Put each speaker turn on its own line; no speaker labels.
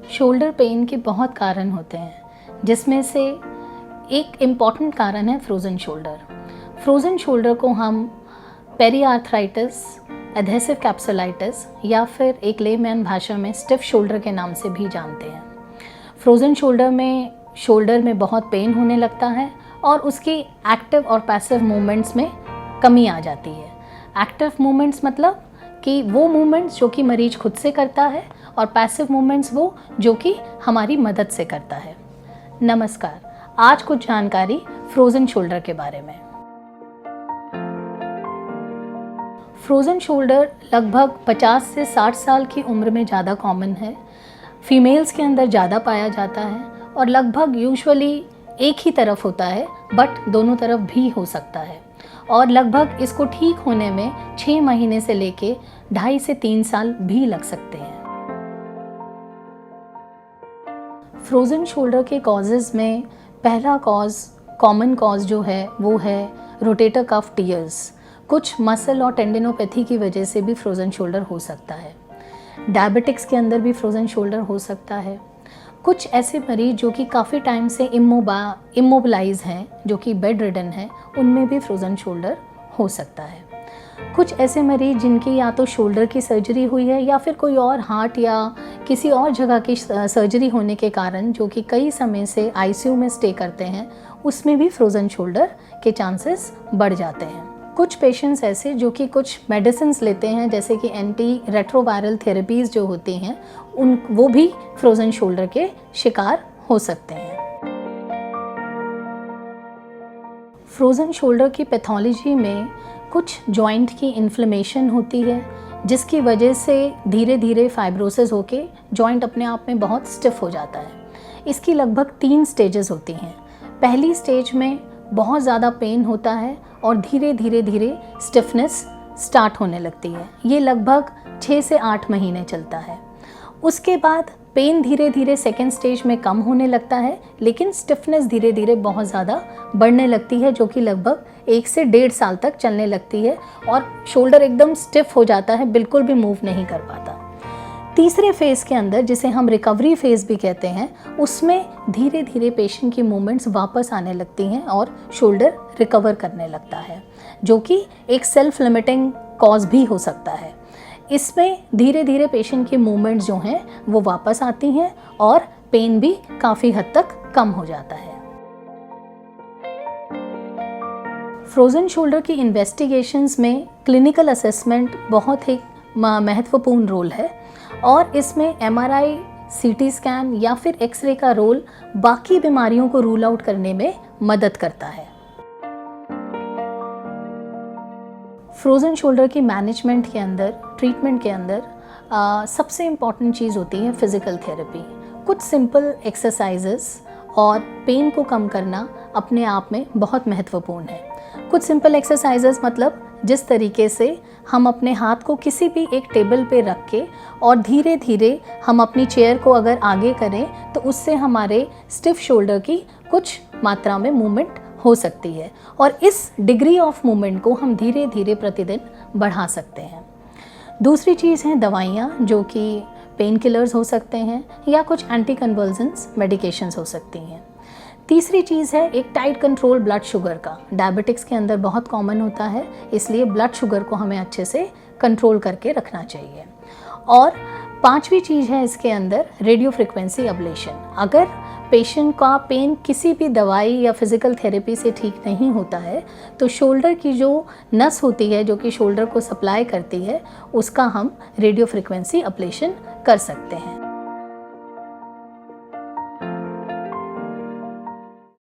Shoulder pain के बहुत कारण होते हैं, जिसमें से एक इम्पॉर्टेंट कारण है फ्रोज़न शोल्डर। फ्रोज़न शोल्डर को हम पेरीआर्थराइटिस, एडहेसिव कैप्सुलाइटिस या फिर एक लेमैन भाषा में स्टिफ शोल्डर के नाम से भी जानते हैं। फ्रोज़न शोल्डर में बहुत पेन होने लगता है और उसकी एक्टिव और पैसिव मूवमेंट्स में कमी आ जाती है। एक्टिव मूवमेंट्स मतलब कि वो मूवमेंट्स जो कि मरीज खुद से करता है और पैसिव मूवमेंट्स वो जो कि हमारी मदद से करता है। नमस्कार, आज कुछ जानकारी फ्रोज़न शोल्डर के बारे में। फ्रोज़न शोल्डर लगभग 50 से 60 साल की उम्र में ज़्यादा कॉमन है। फीमेल्स के अंदर ज़्यादा पाया जाता है और लगभग यूजुअली एक ही तरफ होता है, बट दोनों तरफ भी हो सकता है और लगभग इसको ठीक होने में 6 महीने से लेके 2.5 से 3 साल भी लग सकते हैं। फ्रोज़न शोल्डर के कॉजेज़ में पहला कॉमन कॉज जो है वो है रोटेटर कफ टियर्स। कुछ मसल और टेंडिनोपैथी की वजह से भी फ्रोज़न शोल्डर हो सकता है। डायबिटिक्स के अंदर भी फ्रोज़न शोल्डर हो सकता है। कुछ ऐसे मरीज जो कि काफ़ी टाइम से इमोबिलाइज हैं, जो कि बेड रिडन है, उनमें भी फ्रोज़न शोल्डर हो सकता है। कुछ ऐसे मरीज जिनकी या तो शोल्डर की सर्जरी हुई है या फिर कोई और हार्ट या किसी और जगह की सर्जरी होने के कारण जो कि कई समय से आईसीयू में स्टे करते हैं, उसमें भी फ्रोज़न शोल्डर के चांसेस बढ़ जाते हैं। कुछ पेशेंट्स ऐसे जो कि कुछ मेडिसिन्स लेते हैं, जैसे कि एंटी रेट्रोवायरल थेरेपीज़ जो होती हैं, वो भी फ्रोज़न शोल्डर के शिकार हो सकते हैं। फ्रोज़न शोल्डर की पैथोलॉजी में कुछ जॉइंट की इन्फ्लेमेशन होती है, जिसकी वजह से धीरे धीरे फाइब्रोसिस होके जॉइंट अपने आप में बहुत स्टिफ हो जाता है। इसकी लगभग 3 स्टेजेस होती हैं। पहली स्टेज में बहुत ज़्यादा पेन होता है और धीरे धीरे स्टिफनेस स्टार्ट होने लगती है। ये लगभग 6 से 8 महीने चलता है। उसके बाद पेन धीरे धीरे सेकेंड स्टेज में कम होने लगता है, लेकिन स्टिफनेस धीरे धीरे बहुत ज़्यादा बढ़ने लगती है, जो कि लगभग 1 से 1.5 साल तक चलने लगती है और शोल्डर एकदम स्टिफ हो जाता है, बिल्कुल भी मूव नहीं कर पाता। तीसरे फेज़ के अंदर, जिसे हम रिकवरी फेज़ भी कहते हैं, उसमें धीरे धीरे पेशेंट की मूवमेंट्स वापस आने लगती हैं और शोल्डर रिकवर करने लगता है, जो कि एक सेल्फ लिमिटिंग कॉज भी हो सकता है। इसमें धीरे धीरे पेशेंट की मूवमेंट्स जो हैं वो वापस आती हैं और पेन भी काफ़ी हद तक कम हो जाता है। फ्रोज़न शोल्डर की इन्वेस्टिगेशंस में क्लिनिकल असेसमेंट बहुत ही महत्वपूर्ण रोल है और इसमें MRI, CT स्कैन या फिर एक्सरे का रोल बाकी बीमारियों को रूल आउट करने में मदद करता है। फ्रोज़न शोल्डर की मैनेजमेंट के अंदर, ट्रीटमेंट के अंदर सबसे इम्पॉर्टेंट चीज़ होती है फिज़िकल थेरेपी। कुछ सिंपल एक्सरसाइजेस और पेन को कम करना अपने आप में बहुत महत्वपूर्ण है। कुछ सिंपल एक्सरसाइजेस मतलब जिस तरीके से हम अपने हाथ को किसी भी एक टेबल पे रख के और धीरे धीरे हम अपनी चेयर को अगर आगे करें तो उससे हमारे स्टिफ शोल्डर की कुछ मात्रा में मूवमेंट हो सकती है और इस डिग्री ऑफ मूवमेंट को हम धीरे धीरे प्रतिदिन बढ़ा सकते हैं। दूसरी चीज़ है दवाइयाँ, जो कि पेन किलर्स हो सकते हैं या कुछ एंटी कन्वल्सेंस मेडिकेशंस हो सकती हैं। तीसरी चीज़ है एक टाइट कंट्रोल ब्लड शुगर का। डायबिटिक्स के अंदर बहुत कॉमन होता है, इसलिए ब्लड शुगर को हमें अच्छे से कंट्रोल करके रखना चाहिए। और 5वीं चीज़ है इसके अंदर रेडियो फ्रिक्वेंसी अब्लेशन। अगर पेशेंट का पेन किसी भी दवाई या फिज़िकल थेरेपी से ठीक नहीं होता है, तो शोल्डर की जो नस होती है जो कि शोल्डर को सप्लाई करती है, उसका हम रेडियो फ्रिक्वेंसी अब्लेशन कर सकते हैं।